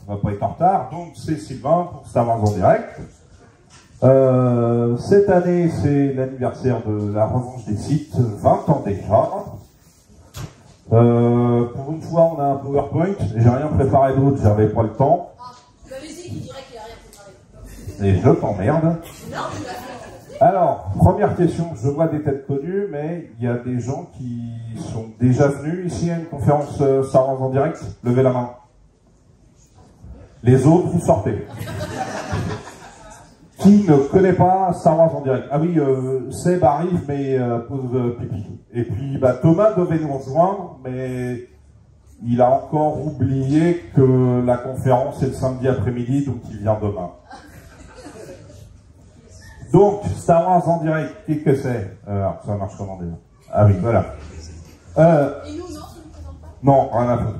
on va pas être en retard, donc c'est Sylvain pour Star Wars en direct. Cette année, c'est l'anniversaire de la revanche des sites, 20 ans déjà. Pour une fois, on a un PowerPoint, j'ai rien préparé d'autre, j'avais pas le temps. Vous avez dit qu'il dirait qu'il a rien préparé. Et je t'emmerde. Alors, première question, je vois des têtes connues, mais il y a des gens qui sont déjà venus ici à une conférence Star Wars en direct. Levez la main. Les autres, vous sortez. Qui ne connaît pas Star Wars en direct? Ah oui, Seb arrive, mais pose pipi. Et puis, Thomas devait nous rejoindre, mais il a encore oublié que la conférence est le samedi après-midi, donc il vient demain. Donc, Star Wars en direct, qu'est-ce que c'est? Ça marche comment déjà? Ah oui, voilà. Et nous, non, ça ne nous présente pas? Non, rien à foutre.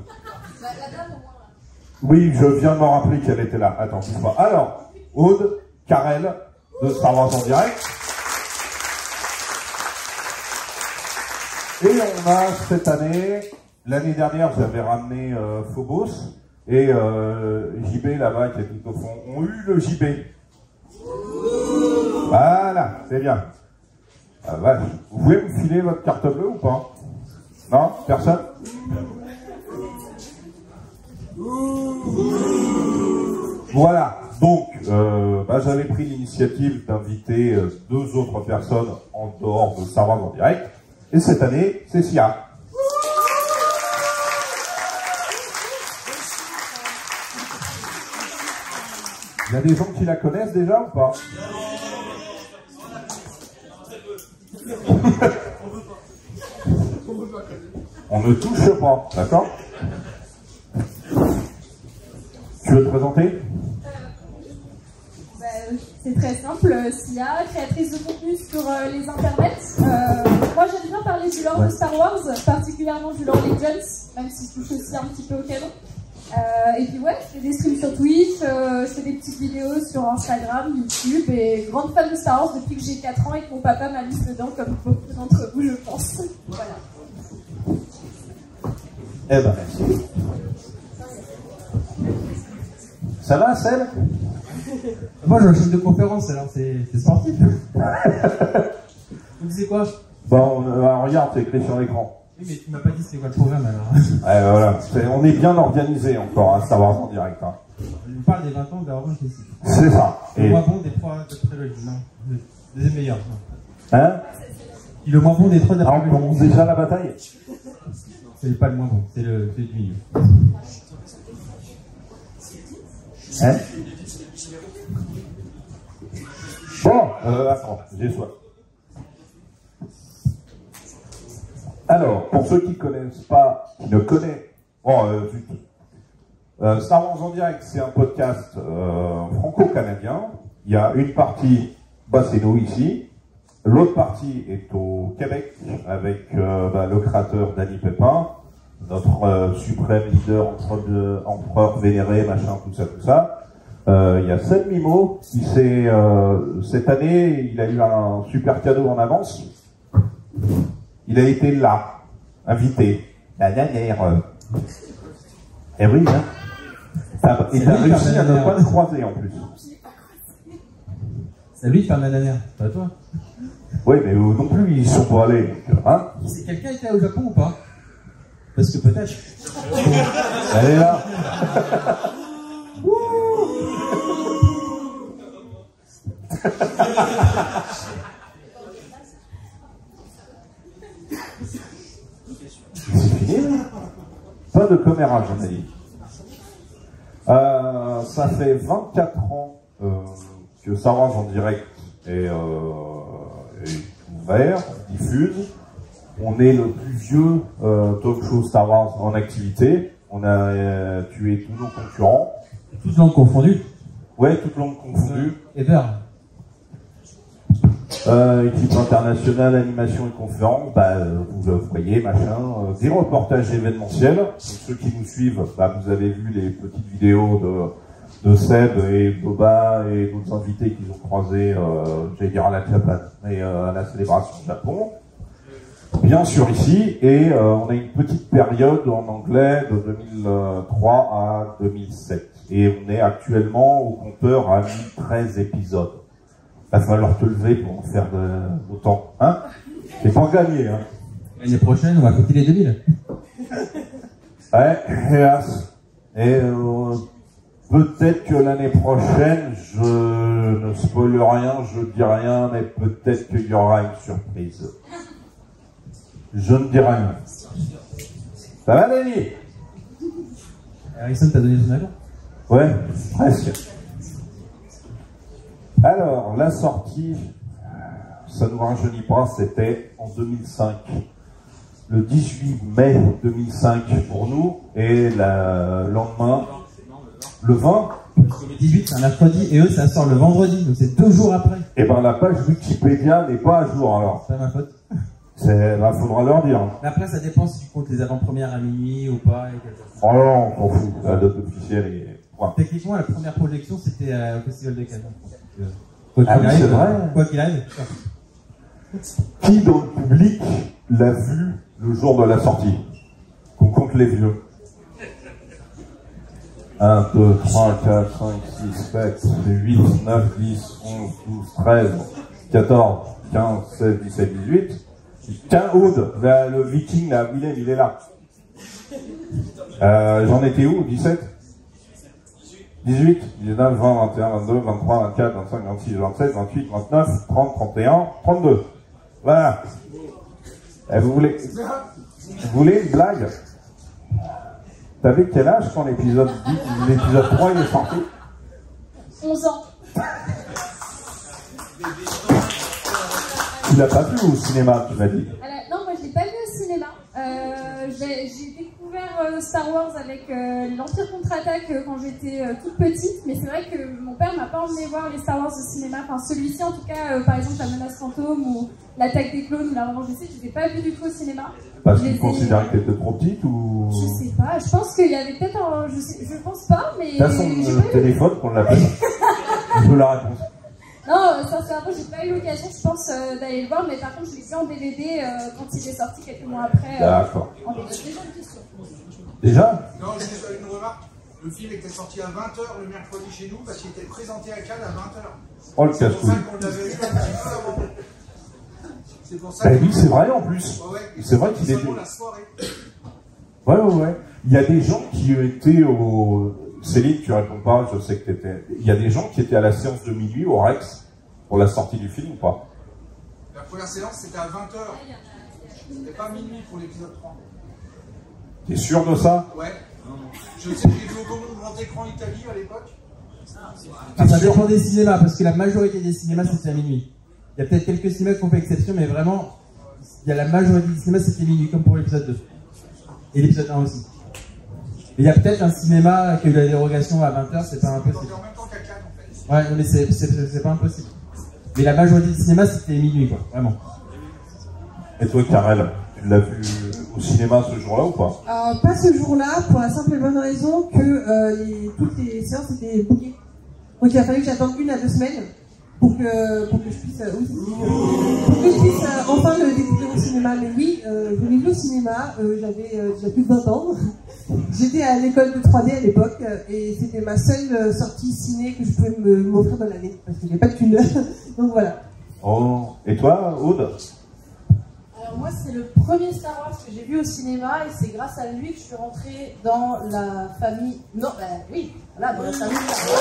La dame, au moins. Oui, je viens de me rappeler qu'elle était là. Attends, bouge pas. Alors, Aude, Karel, de Star Wars en direct. Et on a cette année, l'année dernière, j'avais ramené Phobos, et JB là-bas, qui est tout au fond, ont eu le JB. Voilà, c'est bien. Ah, vache. Vous pouvez me filer votre carte bleue ou pas? Non? Personne? Voilà. Donc, j'avais pris l'initiative d'inviter 2 autres personnes en dehors de Star Wars en direct. Et cette année, c'est Sia. Il y a des gens qui la connaissent déjà ou pas? On ne touche pas, d'accord? Tu veux te présenter? C'est très simple, Sia, créatrice de contenu sur les internets. Moi j'aime bien parler du lore de Star Wars, particulièrement du lore Legends, même si je touche aussi un petit peu au canon. Et puis ouais, je fais des streams sur Twitch, je fais des petites vidéos sur Instagram, YouTube, et grande fan de Star Wars depuis que j'ai 4 ans et que mon papa m'a mis dedans, comme beaucoup d'entre vous je pense. Voilà. Eh ben merci. Ça va, Seb? Moi, j'ai un chef de conférence, alors c'est sportif. Vous disiez quoi? Regarde, c'est écrit sur l'écran. Oui, mais tu m'as pas dit c'est quoi le programme, alors. Ouais, voilà. On est bien organisé encore à Star Wars en direct. Hein. Je vous parle des 20 ans de la revanche ici. C'est ça. Le moins bon des 3 prélogies, non. Le deuxième meilleur. Hein? Le moins bon des 3 Ah, on commence déjà la bataille? C'est pas le moins bon, c'est le du milieu. Hein? Bon, attends, j'ai soif. Alors, pour ceux qui ne connaissent pas, qui ne connaissent... Star Wars en direct, c'est un podcast franco-canadien. Il y a une partie, c'est nous ici. L'autre partie est au Québec, avec le créateur Danny Pépin, notre suprême leader, empereur vénéré, machin, tout ça. Il y a Seb Mimo qui cette année, il a eu un super cadeau en avance. Il a été là, invité, la dernière. Eh oui, hein. Il a réussi à ne pas le croiser en plus. C'est lui qui parle la dernière, pas toi. Oui, mais non plus, ils sont pas allés. Hein? Quelqu'un était au Japon ou pas? Parce que peut-être. Elle est là. C'est fini, pas de commérage, on a dit. Ça fait 24 ans que Star Wars en direct est ouvert, diffuse. On est le plus vieux talk show Star Wars en activité. On a tué tous nos concurrents. Toutes langues confondues? Ouais, toutes langues confondues. Ever. Équipe internationale, animation et conférence, vous le voyez, machin, des reportages événementiels. Donc, ceux qui nous suivent, vous avez vu les petites vidéos de Seb et Boba et d'autres invités qu'ils ont croisés, j'allais dire à la Japan, mais à la célébration Japon. bien sûr ici, et on a une petite période en anglais de 2003 à 2007. Et on est actuellement au compteur à 1013 épisodes. Il va falloir te lever pour en faire autant. Hein? C'est pas gagné. Hein? L'année prochaine, on va côté les 2000. Ouais, hélas. Et peut-être que l'année prochaine, je ne spoil rien, je dis rien, mais peut-être qu'il y aura une surprise. Je ne dis rien. Ça va, Denis? Harrison t'a donné son avis? Ouais, presque. Alors, la sortie, ça ne nous rajeunit pas, c'était en 2005. Le 18 mai 2005 pour nous, et le lendemain, le 20. Le 18, c'est un mercredi, et eux, ça sort le vendredi, donc c'est 2 jours après. Eh ben, la page Wikipédia n'est pas à jour, alors. C'est pas ma faute. Là, faudra leur dire. Mais après, ça dépend si tu comptes les avant-premières à minuit ou pas. Oh non, on s'en fout. La date officielle est... Point. Techniquement, la première projection, c'était au Festival de Cannes. Ah oui, c'est vrai. Quoi qu'il arrive. Qui dans le public l'a vu le jour de la sortie? Qu'on compte les vieux. 1, 2, 3, 4, 5, 6, 7, 8, 9, 10, 11, 12, 13, 14, 15, 16, 17, 18. Tiens, Aude, le viking, là, Willem, il est là. J'en étais où? 17? 18, 19, 20, 21, 22, 23, 24, 25, 26, 27, 28, 29, 30, 31, 32. Voilà. Et vous voulez une blague? T'avais quel âge quand l'épisode 3 il est sorti? 11 ans. Tu l'as pas vu au cinéma, tu m'as dit? Non, moi je l'ai pas vu au cinéma. J'ai découvert Star Wars avec l'Empire contre-attaque quand j'étais toute petite, mais c'est vrai que mon père m'a pas emmené voir les Star Wars au cinéma. Enfin, celui-ci en tout cas, par exemple la menace fantôme ou l'attaque des clones ou la revanche des Sith, je l'ai pas vu du tout au cinéma. Parce qu'il considérait que t'étais trop petite ou? Je sais pas, je pense qu'il y avait peut-être un... Je pense pas, mais... T'as son téléphone qu'on l'appelle? Je veux la réponse. Non, sincèrement, j'ai pas eu l'occasion, je pense, d'aller le voir, mais par contre, je l'ai vu en DVD quand il est sorti quelques mois après. D'accord. En DVD. Déjà une question. Déjà? Non, juste une remarque. Le film était sorti à 20h le mercredi chez nous parce qu'il était présenté à Cannes à 20h. Oh, le C'est pour ça casse-couille. qu'on l'avait eu un petit peu avant. C'est pour ça Bah que... oui, c'est vrai en plus. Ouais, C'est vrai qu'il seulement était... la soirée. Ouais. Il y a des gens qui étaient au... Céline, tu réponds pas, je sais que t'étais... Il y a des gens qui étaient à la séance de minuit au Rex pour la sortie du film ou pas? La première séance, c'était à 20h. C'était pas minuit pour l'épisode 3. T'es sûr de ça? Ouais. Je sais que j'ai vu au grand écran Italie à l'époque. Ça dépend des cinémas, parce que la majorité des cinémas, c'était à minuit. Il y a peut-être quelques cinémas qui ont fait exception, mais vraiment, il y a la majorité des cinémas, c'était minuit, comme pour l'épisode 2. Et l'épisode 1 aussi. Et il y a peut-être un cinéma qui a eu la dérogation à 20h, c'est pas impossible. C'était en même temps qu'à Cannes, en fait. Ouais, non, mais c'est pas impossible. Mais la majorité des cinémas, c'était minuit, quoi, vraiment. Et toi, Karel, tu l'as vu au cinéma ce jour-là ou pas? Pas ce jour-là, pour la simple et bonne raison que toutes les séances étaient bookées. Donc il a fallu que j'attende 1 à 2 semaines pour que je puisse, enfin le découvrir au cinéma. Mais oui, je l'ai vu au cinéma, j'avais déjà plus de 20 ans. J'étais à l'école de 3D à l'époque et c'était ma seule sortie ciné que je pouvais m'offrir dans l'année parce que j'ai pas de thune. Donc voilà. Oh. Et toi, Aude? Alors moi, c'est le premier Star Wars que j'ai vu au cinéma et c'est grâce à lui que je suis rentrée dans la famille... Non, oui, voilà, dans la famille Star Wars.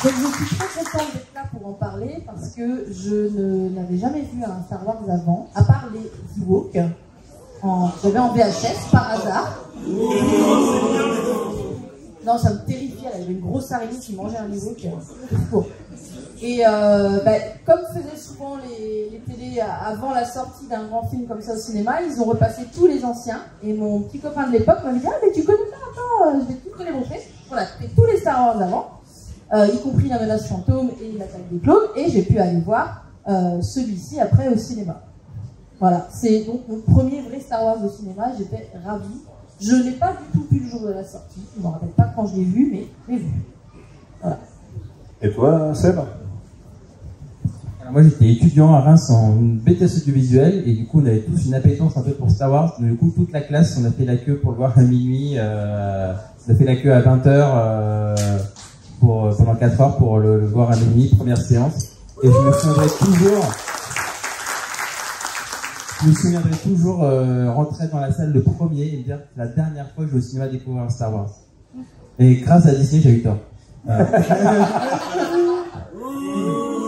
Donc je suis très contente d'être là pour en parler parce que je n'avais jamais vu un Star Wars avant, à part les Ewoks. J'avais en VHS par hasard. Non, ça me terrifiait, il y avait une grosse araignée qui mangeait un Ewok. Et comme faisaient souvent les télés avant la sortie d'un grand film comme ça au cinéma, ils ont repassé tous les anciens. Et mon petit copain de l'époque m'avait dit « Ah mais tu connais ça, attends, je vais tout te les montrer. » Voilà, c'était tous les Star Wars avant, y compris la menace fantôme et l'attaque des clones. Et j'ai pu aller voir celui-ci après au cinéma. Voilà, c'est donc mon premier vrai Star Wars au cinéma, j'étais ravie. Je n'ai pas du tout vu le jour de la sortie, je ne me rappelle pas quand je l'ai vu, mais je l'ai vu. Voilà. Et toi, Seb? Moi j'étais étudiant à Reims en BTS audiovisuel et du coup on avait tous une appétence un peu pour Star Wars. Du coup toute la classe on a fait la queue pour le voir à minuit, on a fait la queue à 20h pendant 4 heures pour le voir à minuit, première séance. Et je me souviendrai toujours rentrer dans la salle le premier et me dire que la dernière fois que je vais au cinéma découvrir Star Wars. Et grâce à Disney j'ai eu tort.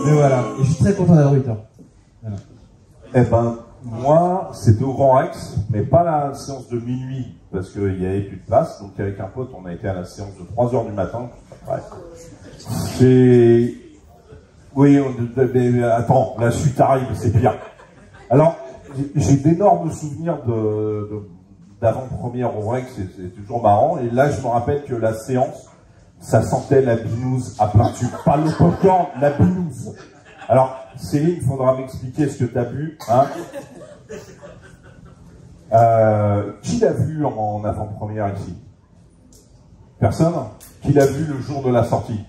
Mais voilà, et je suis très content d'avoir eu tort. Voilà. Eh ben, moi, c'était au Grand Rex, mais pas la séance de minuit, parce qu'il n'y avait plus de place. Donc, avec un pote, on a été à la séance de 3h du matin. Ouais. C'est... Oui, mais attends, la suite arrive, c'est pire. Alors, j'ai d'énormes souvenirs d'avant-première au Rex, c'est toujours marrant. Et là, je me rappelle que la séance, ça sentait la binouse à plein tube. Pas le popcorn, la binouse. Alors, Céline, il faudra m'expliquer ce que tu as bu. Hein. Qui l'a vu en avant-première ici? Personne? Qui l'a vu le jour de la sortie?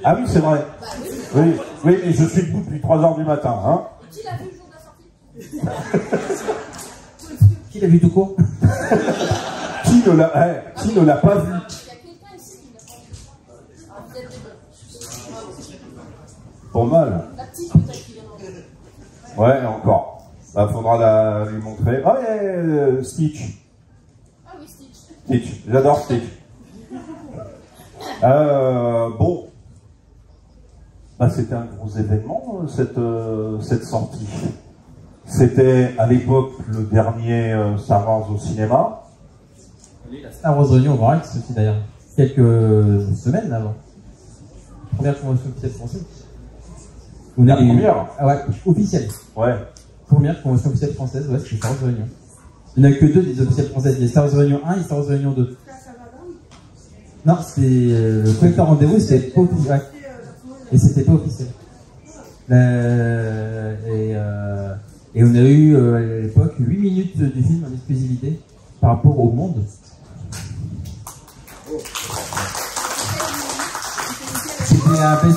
Ah oui, c'est vrai. Oui, oui, et je suis debout depuis 3h du matin. Hein. Qui l'a vu le jour de la sortie? Qui l'a vu tout court? Qui ne l'a pas vu? Pour mal. Ouais, encore. Bah, faudra lui montrer. Ah, ouais, Stitch. Ah oui, Stitch. Stitch. J'adore Stitch. Bon. Bah, c'était un gros événement, cette sortie. C'était, à l'époque, le dernier Star Wars au cinéma. Star Wars Réunion au Grand Rex aussi, d'ailleurs. Quelques semaines avant. Première convention officielle française. La première? Ah ouais, officielle. Ouais. Première convention officielle française, ouais, c'est Star Wars Réunion. Il n'y en a que 2 des officielles françaises. Il y a Star Wars Réunion 1 et Star Wars Réunion 2. Non, c'était le collecteur rendez-vous, c'était pas officiel. Ouais. Et c'était pas officiel. Et on a eu à l'époque 8 minutes du film en exclusivité par rapport au monde.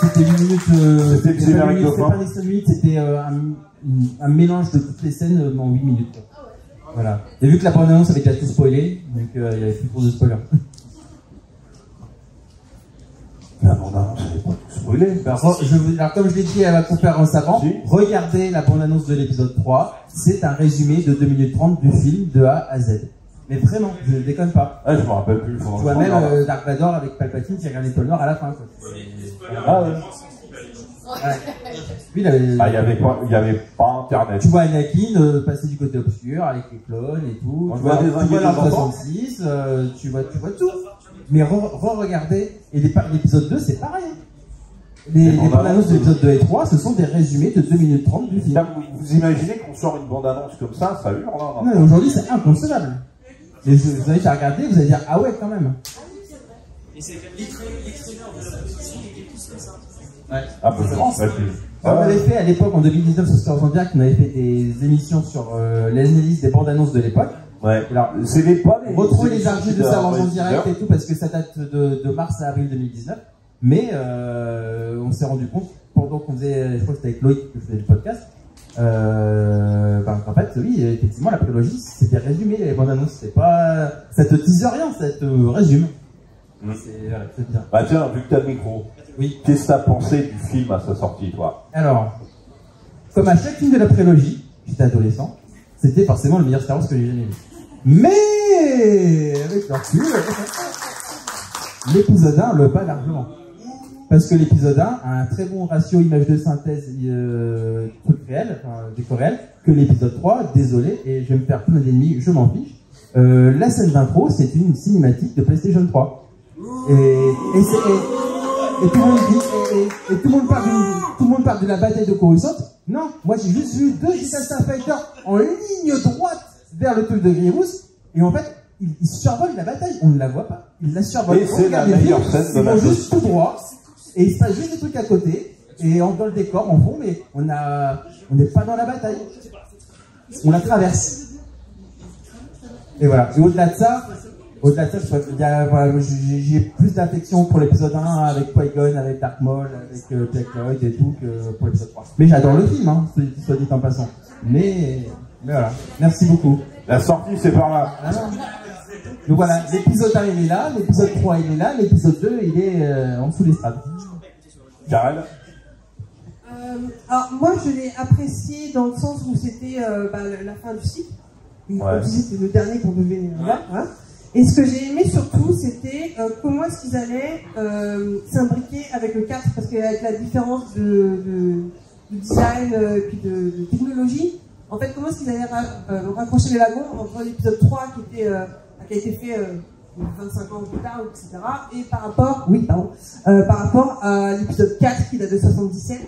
C'était 8 minutes. C'était pas un extra de minutes, c'était un mélange de toutes les scènes en 8 minutes. Voilà. Et vu que la bande-annonce avait déjà tout spoilé, donc il n'y avait plus trop de spoilers. La bande-annonce n'avait pas tout spoilé. Alors, comme je l'ai dit à la conférence avant, regardez la bande-annonce de l'épisode 3. C'est un résumé de 2 minutes 30 du film de A à Z. Mais vraiment, je ne déconne pas. Ah, je me rappelle plus. Tu vois même Dark Vador avec Palpatine qui regarde l'étoile noire à la fin. Quoi. Ah ouais. Ouais. Lui, il avait... Ah, il y avait pas Internet. Tu vois Anakin passer du côté obscur avec les clones et tout. Tu vois l'Ordre 66, tu vois tout. Mais re-regardez. Et l'épisode 2, c'est pareil. Les bandes-annonces de l'épisode 2 et 3, ce sont des résumés de 2 minutes 30 du film. Vous imaginez qu'on sort une bande-annonce comme ça hurle là? Non, aujourd'hui, c'est inconcevable. Et vous allez regarder, vous allez dire, ah ouais, quand même. Et c'est les trailers de la position, ils étaient tous comme ça. Ouais. Ah, peu de France, on avait fait à l'époque, en 2019, sur Star Wars en direct, on avait fait des émissions sur l'analyse des bandes annonces de l'époque. Ouais. Alors, retrouver les archives de Star Wars en direct et tout, parce que ça date de mars à avril 2019. Mais on s'est rendu compte, pendant qu'on faisait, je crois que c'était avec Loïc que je faisais le podcast, en fait, oui, effectivement, la prélogie, c'était résumé, les bandes annonces, c'est pas, ça te tease rien, ça te résume. C'est bien. Bah tiens, vu que t'as le micro, oui. Qu'est-ce que t'as pensé du film à sa sortie, toi? Alors, comme à chaque film de la prélogie, j'étais adolescent, c'était forcément le meilleur Star Wars que j'ai jamais vu. Mais, avec le recul, l'épisode 1 le bat largement. Parce que l'épisode 1 a un très bon ratio image de synthèse, truc réel, décor réel, que l'épisode 3, désolé, et je vais me faire plein d'ennemis, je m'en fiche. La scène d'intro, c'est une cinématique de PlayStation 3. Et tout le monde dit, tout le monde parle de la bataille de Coruscant. Non, moi j'ai juste vu 2 Jedi Starfighters en ligne droite vers le truc de Grievous, et en fait, ils survolent la bataille, on ne la voit pas. Ils la survolent. Et c'est la meilleure scène de la Ils vont juste tout droit, et il se passe juste des trucs à côté, et dans le décor, en fond, mais on n'est pas dans la bataille. On la traverse. Et voilà. Et au-delà de ça, Au-delà de ça, voilà, j'ai plus d'affection pour l'épisode 1 avec Qui-Gon, avec Darth Maul, avec Jack Lloyd et tout que pour l'épisode 3. Mais j'adore le film, hein, soit dit en passant. Mais voilà, merci beaucoup. La sortie, c'est par là. Ah, donc voilà, l'épisode 1 il est là, l'épisode 3 il est là, l'épisode 2 il est en dessous des strates. Karel? Alors moi je l'ai apprécié dans le sens où c'était la fin du cycle. Et comme je disais, c'était le dernier qu'on devait voir. Voilà. Et ce que j'ai aimé surtout, c'était comment est-ce qu'ils allaient s'imbriquer avec le 4, parce qu'avec la différence de design et puis de technologie, en fait, comment est-ce qu'ils allaient raccrocher les wagons entre l'épisode 3 qui a été fait 25 ans plus tard, etc. Et par rapport à l'épisode 4 qui date de 77,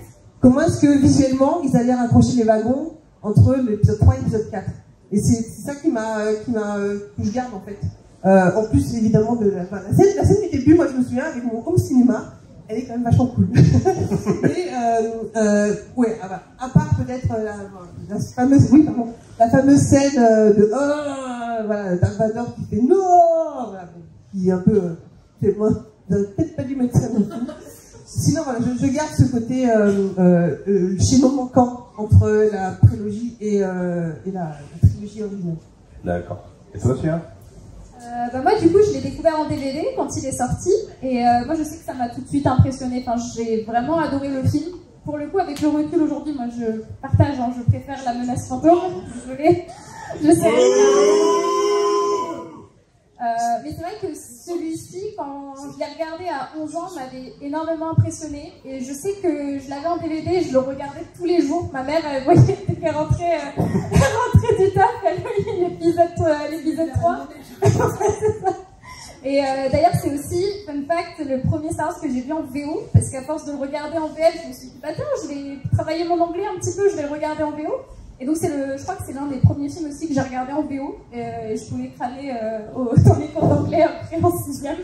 comment est-ce que visuellement ils allaient raccrocher les wagons entre l'épisode 3 et l'épisode 4. Et c'est ça que je garde en fait. En plus évidemment de la scène du début, moi je me souviens avec mon home cinéma, elle est quand même vachement cool. Et à part peut-être la fameuse scène de Darth Vader qui fait non, voilà, qui est un peu peut-être pas dû mettre ça non plus. Sinon voilà, je garde ce côté schéma manquant entre la prélogie et la trilogie originale. D'accord. Et toi, Sia? Moi du coup je l'ai découvert en DVD quand il est sorti et moi je sais que ça m'a tout de suite impressionné, enfin j'ai vraiment adoré le film. Pour le coup avec le recul aujourd'hui moi je partage, je préfère La Menace Fantôme, désolée, je sais. Mais c'est vrai que celui-ci, quand je l'ai regardé à 11 ans, m'avait énormément impressionné. Et je sais que je l'avais en DVD, je le regardais tous les jours. Ma mère, elle voyait qu'elle rentrait du taf, elle voyait l'épisode 3. Et d'ailleurs, c'est aussi, fun fact, le premier Star Wars que j'ai vu en VO. Parce qu'à force de le regarder en VF, je me suis dit, bah tiens, je vais travailler mon anglais un petit peu, je vais le regarder en VO. Et donc je crois que c'est l'un des premiers films aussi que j'ai regardé en VO, et je pouvais crâner dans les cours d'anglais après en 6e.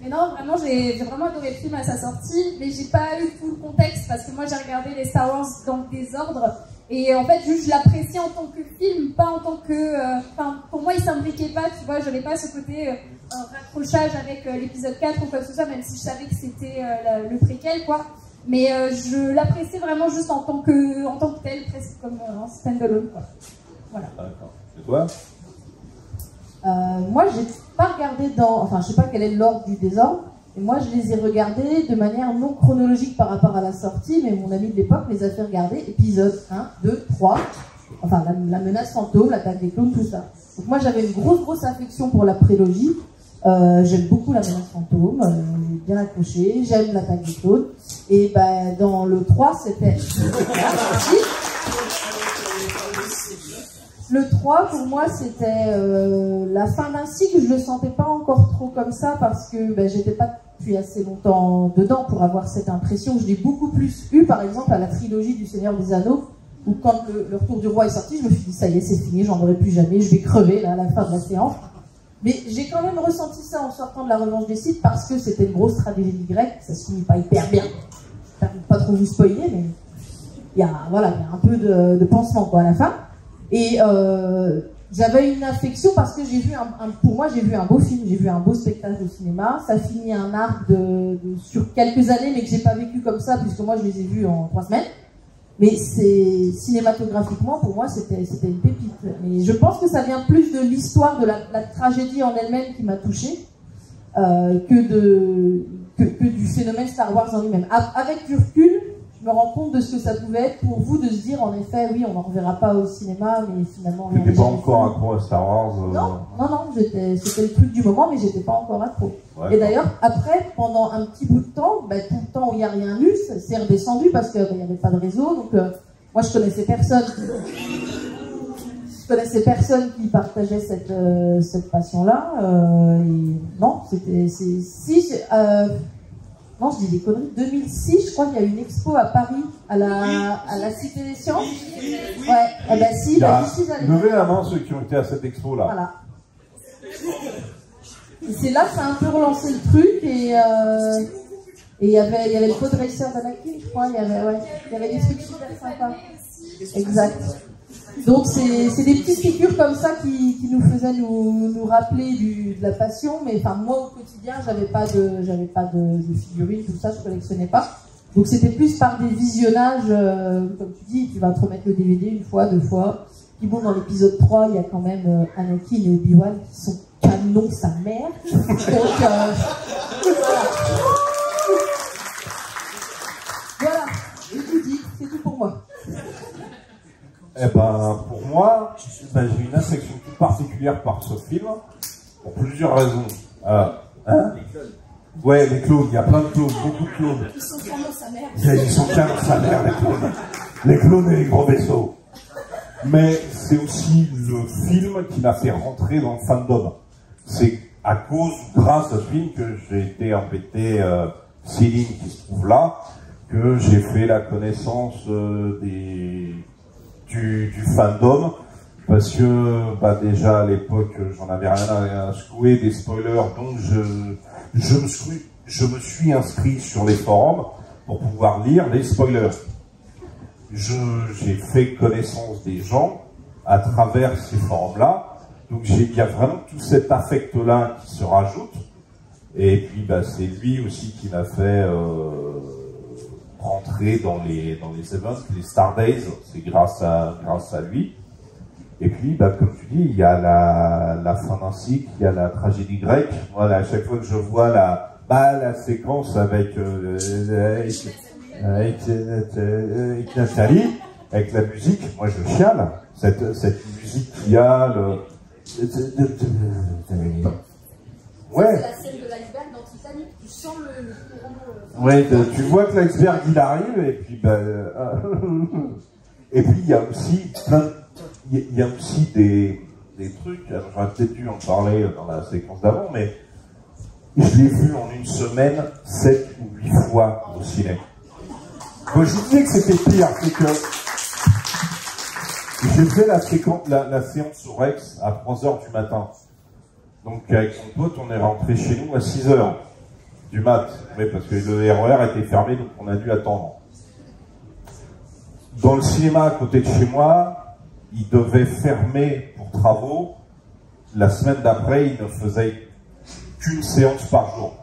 Mais non, vraiment, j'ai vraiment adoré le film à sa sortie, mais j'ai pas eu tout le contexte parce que moi j'ai regardé les Star Wars dans le désordre, et en fait juste je l'appréciais en tant que film, pas en tant que... pour moi il s'imbriquait pas, tu vois, j'avais pas ce côté raccrochage avec l'épisode 4 ou quoi que ce soit, même si je savais que c'était le préquel, quoi. Mais je l'appréciais vraiment juste en tant que tel, presque comme un stand-alone, quoi. Voilà. D'accord. Et toi? Moi, j'ai pas regardé je sais pas quel est l'ordre du désordre, et moi je les ai regardés de manière non chronologique par rapport à la sortie, mais mon ami de l'époque les a fait regarder épisode 1, 2, 3, enfin la menace fantôme, l'attaque des clones, tout ça. Donc moi j'avais une grosse affection pour la prélogie. J'aime beaucoup la menace fantôme, j'ai bien accroché, j'aime l'attaque des clones, et dans le 3 c'était... Le 3 pour moi c'était la fin d'un cycle, je le sentais pas encore trop comme ça parce que j'étais pas depuis assez longtemps dedans pour avoir cette impression. Je l'ai beaucoup plus eu par exemple à la trilogie du Seigneur des Anneaux, où quand le Retour du Roi est sorti, je me suis dit ça y est c'est fini, j'en aurai plus jamais, je vais crever là à la fin de la séance. Mais j'ai quand même ressenti ça en sortant de la Revanche des Sith parce que c'était une grosse tragédie grecque, ça se finit pas hyper bien. Je ne vais pas trop vous spoiler, mais il y a un peu de pansement quoi à la fin. Et j'avais une affection parce que j'ai vu pour moi j'ai vu un beau film, j'ai vu un beau spectacle au cinéma. Ça finit un arc sur quelques années, mais que j'ai pas vécu comme ça puisque moi je les ai vus en 3 semaines. Mais cinématographiquement, pour moi, c'était une pépite. Mais je pense que ça vient plus de l'histoire de la tragédie en elle-même qui m'a touchée que du phénomène Star Wars en lui-même. Avec du recul, je me rends compte de ce que ça pouvait être pour vous de se dire, en effet, oui, on n'en reverra pas au cinéma, mais finalement... Tu n'étais pas encore accro à Star Wars Non, c'était le truc du moment, mais j'étais pas encore accro. Ouais, et d'ailleurs, après, pendant un petit bout de temps, tout le temps où il n'y a rien eu, c'est redescendu parce qu'il n'y avait pas de réseau, donc moi je connaissais personne. Je connaissais personne qui partageait cette passion-là. Non, non, je dis des conneries. 2006, je crois qu'il y a eu une expo à Paris, à la Cité des Sciences. Ouais, si, je suis allée. Levez la main ceux qui ont été à cette expo-là. Voilà. Et c'est là que ça a un peu relancé le truc, et il y avait le Pod Racer d'Anakin, je crois, il y avait des trucs super sympas. Exact. Donc c'est des petites figures comme ça qui nous faisaient nous rappeler de la passion, mais enfin moi au quotidien j'avais pas de figurines, tout ça je collectionnais pas. Donc c'était plus par des visionnages, comme tu dis, tu vas te remettre le DVD une fois, deux fois. Puis bon, dans l'épisode 3, il y a quand même Anakin et Obi-Wan qui sont canons sa mère. Donc voilà, je vous dis, c'est tout pour moi. Eh ben, pour moi, j'ai une affection toute particulière par ce film, pour plusieurs raisons. Ouais, les clones, il y a plein de clones, beaucoup de clones. Ils sont canons sa mère. Ils sont canons sa mère, les clones. Les clones et les gros vaisseaux. Mais c'est aussi le film qui m'a fait rentrer dans le fandom. C'est à cause, grâce à ce film, que j'ai été embêté Céline qui se trouve là, que j'ai fait la connaissance du fandom, parce que déjà à l'époque j'en avais rien à secouer des spoilers, donc je me suis inscrit sur les forums pour pouvoir lire les spoilers. J'ai fait connaissance des gens à travers ces forums-là, donc il y a vraiment tout cet affect-là qui se rajoute, et puis c'est lui aussi qui m'a fait rentrer dans les events, les Star Days, c'est grâce à lui. Et puis, comme tu dis, il y a la fin d'un cycle, il y a la tragédie grecque. Voilà, à chaque fois que je vois la séquence avec Nathalie, avec la musique, moi je chiale. Cette musique qui a ouais. C'est la scène de l'iceberg dans Titanic, tu sens le courant. Ouais, tu vois que l'iceberg il arrive, et puis et puis il y a aussi des trucs, j'aurais peut-être dû en parler dans la séquence d'avant, mais je l'ai vu en une semaine 7 ou 8 fois au ciné. Moi je vous disais que c'était pire, c'est que j'ai fait la séance au Rex à 3h du matin. Donc avec son pote, on est rentré chez nous à 6h du mat, parce que le RER était fermé, donc on a dû attendre. Dans le cinéma à côté de chez moi, il devait fermer pour travaux. La semaine d'après, il ne faisait qu'une séance par jour.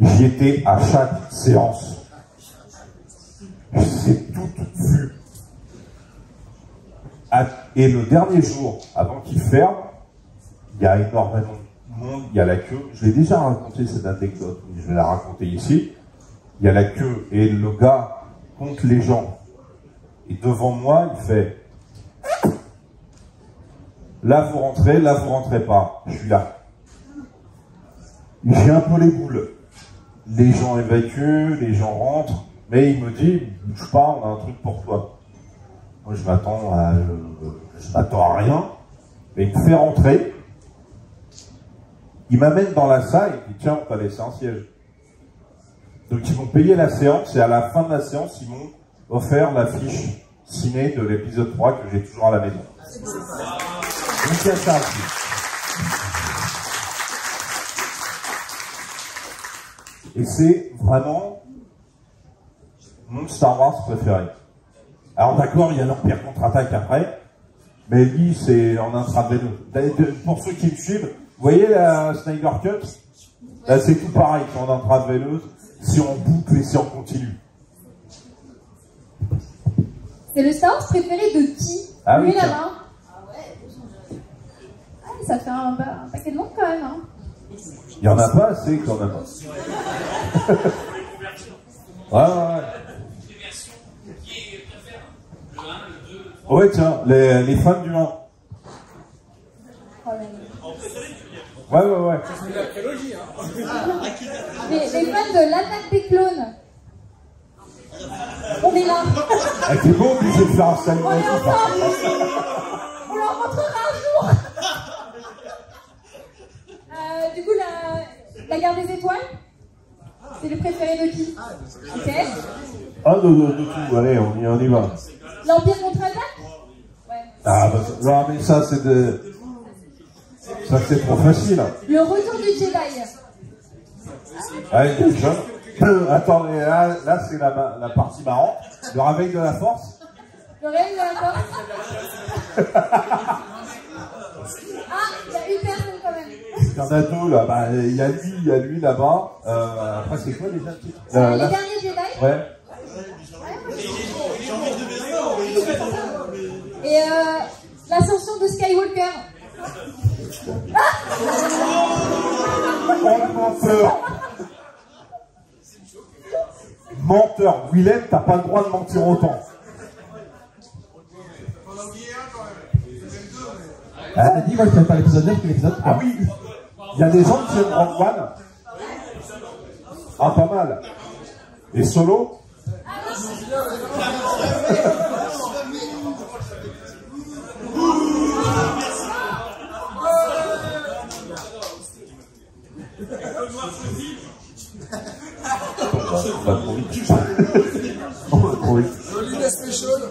J'y étais à chaque séance. Je les ai toutes vues. Et le dernier jour, avant qu'il ferme, il y a énormément de monde, il y a la queue. Je l'ai déjà raconté cette anecdote, mais je vais la raconter ici. Il y a la queue et le gars compte les gens. Et devant moi, il fait là vous rentrez pas. Je suis là. J'ai un peu les boules. Les gens évacuent, les gens rentrent, mais il me dit bouge pas, on a un truc pour toi. Moi je m'attends à rien. Et il me fait rentrer. Il m'amène dans la salle et il dit tiens, on t'a laissé un siège. Donc ils m'ont payé la séance et à la fin de la séance, ils m'ont offert la fiche ciné de l'épisode 3 que j'ai toujours à la maison. Donc il y a ça aussi. Et c'est vraiment mon Star Wars préféré. Alors d'accord, il y a l'Empire contre-attaque après, mais lui c'est en intraveineux. Pour ceux qui me suivent, vous voyez la Snyder Cut? Là c'est tout pareil, c'est en intraveineuse, si on boucle et si on continue. C'est le Star Wars préféré de qui? Ah lui oui, la main. Ah ouais, ça fait un paquet de monde quand même. Hein. Il n'y en a pas assez quand même. Ouais. Des versions qui préfèrent le 1, le 2, le 3. Ouais, tiens, les fans du 1. Oh là là. Ouais. C'est la trilogie, hein. Les fans de l'attaque des clones. On est là. T'es pas obligé de faire un salut. On leur montrera un jour. Du coup, la guerre des étoiles, c'est le préféré de qui? Ok. Ah, de tout, allez, on y va. L'Empire contre-attaque? Ouais. Ah, non, mais ça, ça, c'est trop facile. Le retour du Jedi. Allez, attendez, là c'est la partie marrante. Le réveil de la force. Le réalisateur. Ah, il y a une personne quand même. Il y en a deux là, bah, il y a lui là-bas. Après c'est quoi déjà le titre Les derniers Jedi. Ouais. Et l'ascension de Skywalker. Oh, menteur. Menteur. Willem, t'as pas le droit de mentir autant. On a oublié un quand même. Même deux, mais... Ah, t'as dit, moi je préfère l'épisode 9 que l'épisode 3. Ah oui, il y a des gens qui aiment Rogue One. Ah, pas mal. Et Solo? On va trop vite. On va trop vite. Holiday Special.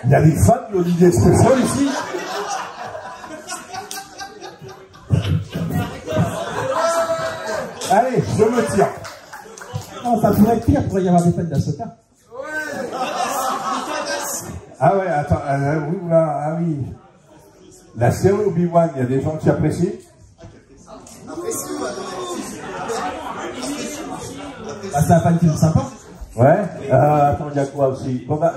Il y a des fans de l'Holiday Special ici. Allez, je me tire. Non, ça pourrait être pire, il pourrait y avoir des fans d'Ahsoka. Ah ouais, attends, oui, là, ah oui. La série Obi-Wan, il y a des gens qui apprécient. Ah, c'est un fan film sympa. Ouais. Attends, il y a quoi aussi? Bon, bah,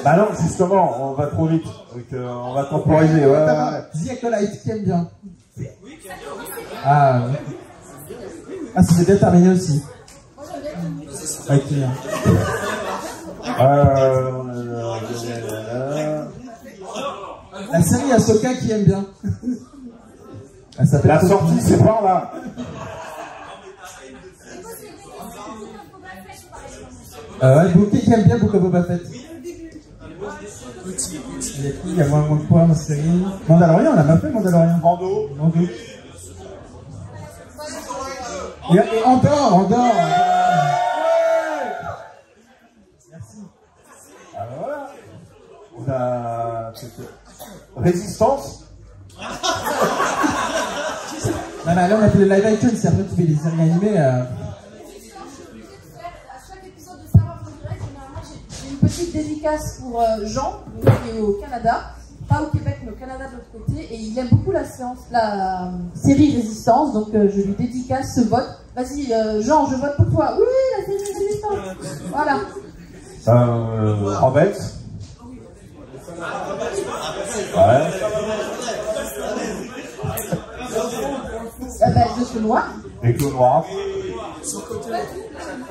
bah non, justement, on va trop vite. Donc, on va temporiser. Ouais, ouais. The Acolyte qui aime bien. Ah, ouais. Ah, c'est bien terminé aussi. Ok. La série Ahsoka qui aime bien. Elle s'appelle La sortie, c'est par là. Ouais, Bouquet qui aime bien Book of Boba Fett. Il y a moins de points dans la série. Mandalorian, on a pas fait Mandalorian. Mando. Et Andorre. Merci. Alors voilà. On a Résistance. Non, là on a fait le live action, c'est après tu fais des séries animées. Une petite dédicace pour Jean, qui est au Canada, pas au Québec mais au Canada de l'autre côté, et il aime beaucoup la série Résistance, donc je lui dédicace ce vote. Vas-y Jean, je vote pour toi. Oui, la série Résistance. Voilà. Robert. Ouais. De ce noir. Et Clone Noir.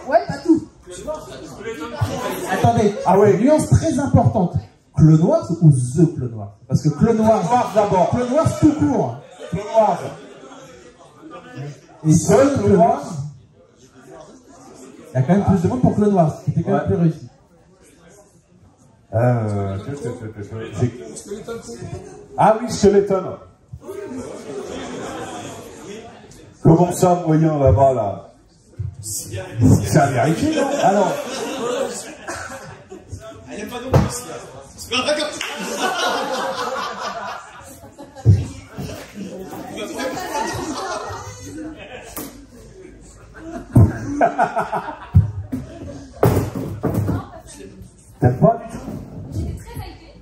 Ouais, pas tout. Attendez, ah ouais, nuance très importante. Clone Wars ou The Clone Wars? Parce que Clone Wars d'abord. Clone Wars tout court. Clone Wars. Et seul Clone Wars, il y a quand même plus de monde pour Clone Wars, qui était quand même plus réussi. Ah oui, Skeleton. Comment ça, moyen là-bas, là? C'est américain, non? Ah non. Elle aime pas non plus, là. C'est pas d'accord. T'aimes pas du tout? J'étais très hypée,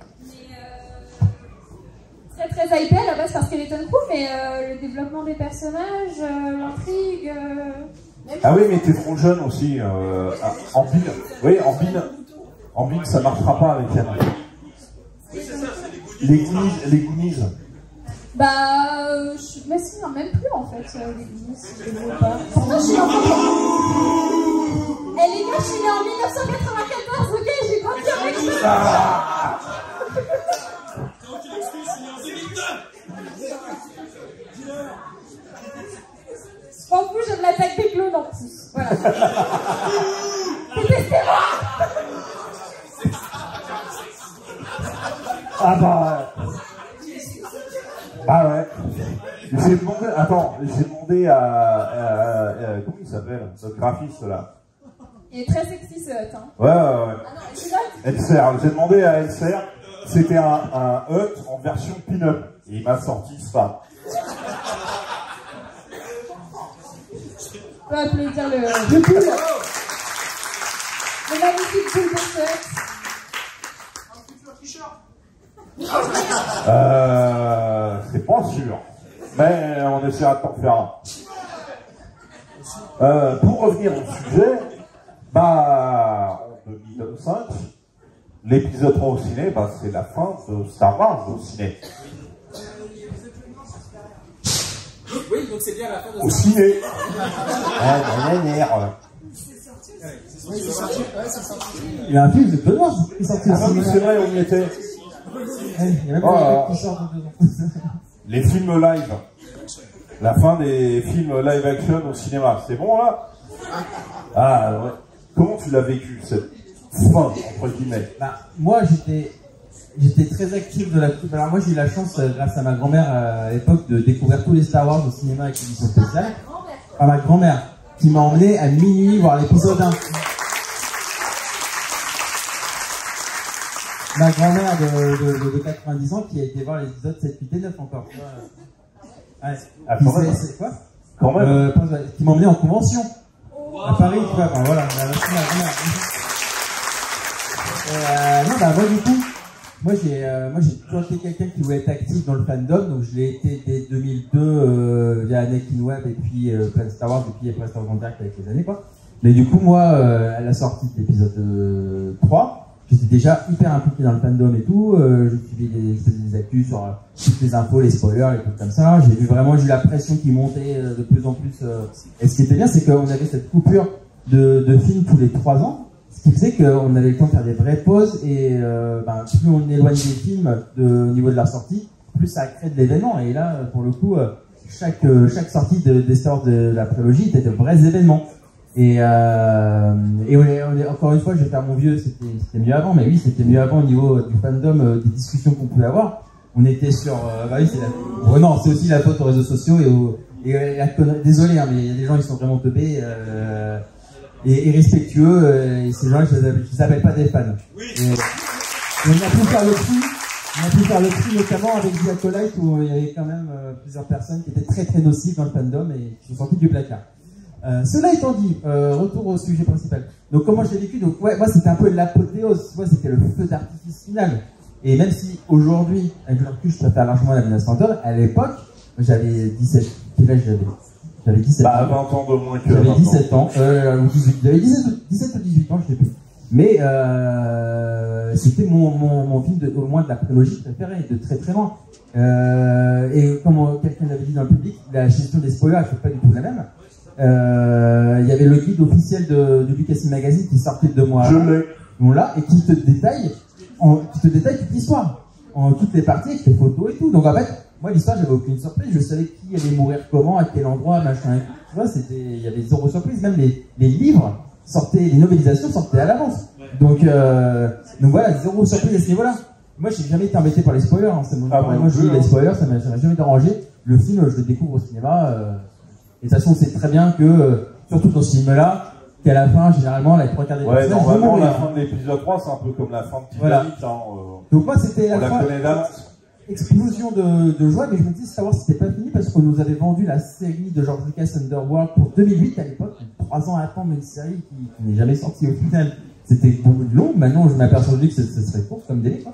mais très hypée à la base parce qu'elle est un coup, mais le développement des personnages, l'intrigue. Ah oui, mais t'es trop jeune aussi. En bin. Oui, en bin, ça marchera pas avec elle. Les Goonies. Bah, mais si, non, même plus en fait, les Goonies, je ne vois pas. Pourtant, je suis en fait. Eh les gars, je suis née en 1994, ok, j'ai grandi avec ça. Quand tu l'expliques, il est en 2002. M'en fous, j'aime l'attaque des clones en plus. Voilà. Détestez-moi. Ah bah ouais. J'ai demandé à comment il s'appelle, notre graphiste là. Il est très sexy ce hut, hein. Ouais. Ah non, Elser, j'ai demandé à Elser, c'était un hut en version pin-up. Et il m'a sorti ça. On va applaudir le J'ai plus. Le magnifique boule de feu. Un futur t-shirt. C'est pas sûr. Mais on essaiera de t'en faire un. Pour revenir au sujet, en 2005, l'épisode 3 au ciné, c'est la fin de Star Wars au ciné. Oui, donc c'est bien la fin de Au ciné. Il y a un film de Benoît qui est sorti au Ah oui, cinéma. c'est vrai, on y était. Il y a même Oh. un qui sort de 2 ans. Les films live. La fin des films live action au cinéma. C'est bon là? Ah ouais. Comment tu l'as vécu cette fin, entre guillemets? Moi, j'étais très actif de la coupe. Alors moi, j'ai eu la chance, grâce à ma grand-mère à l'époque, de découvrir tous les Star Wars au cinéma avec l'édition spéciale. Par ma grand-mère, qui m'a emmené à minuit voir l'épisode 1. Ma grand-mère de 90 ans qui a été voir les épisodes 7, 8 et 9 encore. Tu vois. Ouais. Ah, quand même. C'est quoi Quand même. Qui m'a emmené en convention à Paris, tu vois. Enfin, voilà, merci ma grand-mère. Moi du coup, moi j'ai toujours été quelqu'un qui voulait être actif dans le fandom, donc je l'ai été dès 2002 via Anakin Web et puis plein de Star Wars, et puis après Star Wars en direct avec les années quoi. Mais du coup moi, à la sortie de l'épisode 3, j'étais déjà hyper impliqué dans le fandom et tout, je suivais des actus sur toutes les infos, les spoilers, les trucs comme ça. J'ai eu la pression qui montait de plus en plus. Et ce qui était bien, c'est qu'on avait cette coupure de films tous les 3 ans. Ce qui faisait qu'on avait le temps de faire des vraies pauses et plus on éloigne des films au niveau de leur sortie, plus ça crée de l'événement. Et là, pour le coup, chaque sortie des Star Wars de la prélogie était de vrais événements. Et on est encore une fois, je vais faire mon vieux, c'était mieux avant, mais oui, c'était mieux avant au niveau du fandom, des discussions qu'on pouvait avoir. On était sur, non, c'est aussi la faute aux réseaux sociaux désolé, hein, mais il y a des gens, ils sont vraiment teubés. Et respectueux, et ces gens, ils s'appellent pas des fans. Et on a pu faire le tri, notamment avec The Acolyte, où il y avait quand même plusieurs personnes qui étaient très très nocives dans le fandom et qui sont sorties du placard. Cela étant dit, retour au sujet principal. Donc comment je l'ai vécu, donc ouais, moi c'était un peu l'apothéose, tu vois, c'était le feu d'artifice final. Et même si aujourd'hui, avec le recul, je préfère largement la menace fantôme, à l'époque, j'avais 17, quel âge j'avais 17 ans. 20 ans de moins que J'avais maintenant. 17 ans, ou 18, j'avais 17 ou 18 ans, je sais plus. Mais c'était mon film au moins de la prélogie préférée, de très très loin. Et comme quelqu'un l'avait dit dans le public, la gestion des spoilers, elle fait pas du tout la même. Il y avait le guide officiel de Lucasfilm Magazine qui sortait 2 mois Je avant. l'ai. Donc là, et qui te détaille toute l'histoire, en toutes les parties, avec les photos et tout. Donc en fait, moi l'histoire, j'avais aucune surprise, je savais qui allait mourir comment, à quel endroit, machin. Tu vois, il y avait zéro surprise, même les livres sortaient, les novélisations sortaient à l'avance. Donc voilà, zéro surprise à ce niveau-là. Moi, j'ai jamais été embêté par les spoilers. Hein. Moi, je dis les spoilers, ça m'a jamais dérangé. Le film, je le découvre au cinéma. Et de toute façon, on sait très bien que, surtout dans ce film-là, qu'à la fin, généralement, la 3/4 des Ouais, personnages vont normalement, mourir. la fin de l'épisode 3, c'est un peu comme la fin de Titanic. Voilà. Hein, Donc moi, c'était on la la fin, connaît d'avance. explosion de joie, mais je me dis, savoir si c'était pas fini parce qu'on nous avait vendu la série de George Lucas Underworld pour 2008 à l'époque, 3 ans à attendre une série qui n'est jamais sortie au final. C'était beaucoup long. Maintenant, je m'aperçois que ce serait court comme délai, quoi.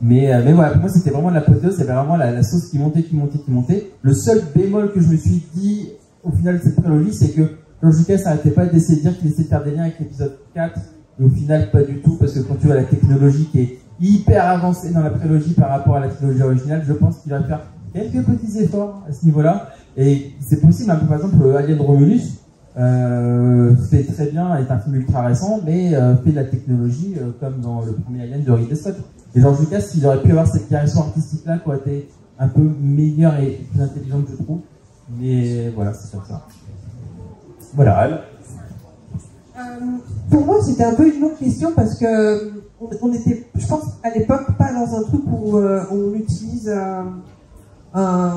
Mais voilà, pour moi, c'était vraiment de l'apothéose, c'était vraiment la sauce qui montait. Le seul bémol que je me suis dit, au final, de cette prélogie, c'est que George Lucas n'arrêtait pas d'essayer de dire qu'il essayait de faire des liens avec l'épisode 4, et au final, pas du tout, parce que quand tu vois la technologie qui est hyper avancée dans la prélogie par rapport à la trilogie originale, je pense qu'il va faire quelques petits efforts à ce niveau-là. Et c'est possible, par exemple, Alien Romulus fait très bien, est un film ultra récent, mais fait de la technologie comme dans le premier Alien de Ridley Scott. Et George Lucas, il aurait pu avoir cette direction artistique-là qui aurait été un peu meilleure et plus intelligente, je trouve. Mais voilà, c'est comme ça. Voilà. Pour moi, c'était un peu une autre question parce que on était, je pense, à l'époque, pas dans un truc où on utilise un